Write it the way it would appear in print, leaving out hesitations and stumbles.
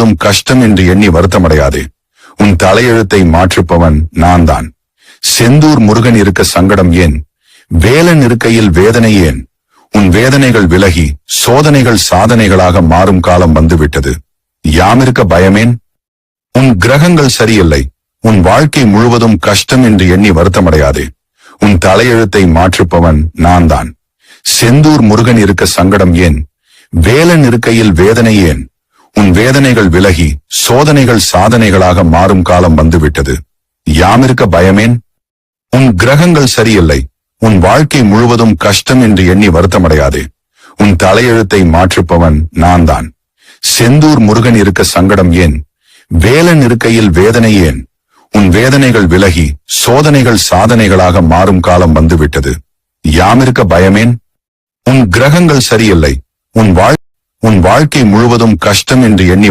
முழுவதும் கஷ்டம் என்று எண்ணி வருத்தமடையாதே. உன் தலையெழுத்தை மாற்றுப்பவன் நான் தான். செந்தூர் முருகன் இருக்க சங்கடம் ஏன்? வேலன் இருக்கையில் வேதனை ஏன்? உன் வேதனைகள் விலகி சோதனைகள் சாதனைகளாக மாறும் காலம் வந்துவிட்டது. யாமிருக்க பயமேன்? உன் கிரகங்கள் சரியில்லை. உன் வாழ்க்கை முழுவதும் கஷ்டம் என்று எண்ணி வருத்தமடையாதே. உன் தலையெழுத்தை மாற்றுப்பவன் நான் தான். செந்தூர் முருகன் இருக்க சங்கடம் ஏன்? வேலன் இருக்கையில் வேதனை ஏன்? உன் வேதனைகள் விலகி சோதனைகள் சாதனைகளாக மாறும் காலம் வந்துவிட்டது. யாமிருக்க பயமேன்? உன் கிரகங்கள் சரியில்லை. உன் வாழ்க்கை முழுவதும் கஷ்டம் என்று எண்ணி வருத்தமடையாதே. உன் தலையெழுத்தை மாற்றுப்பவன் நான் தான். செந்தூர் முருகன் இருக்க சங்கடம் ஏன்? வேலன் இருக்கையில் வேதனை ஏன்? உன் வேதனைகள் விலகி சோதனைகள் சாதனைகளாக மாறும் காலம் வந்துவிட்டது. யாமிருக்க பயமேன்? உன் கிரகங்கள் சரியில்லை. உன் வாழ்க்கை முழுவதும் கஷ்டம் என்று எண்ணி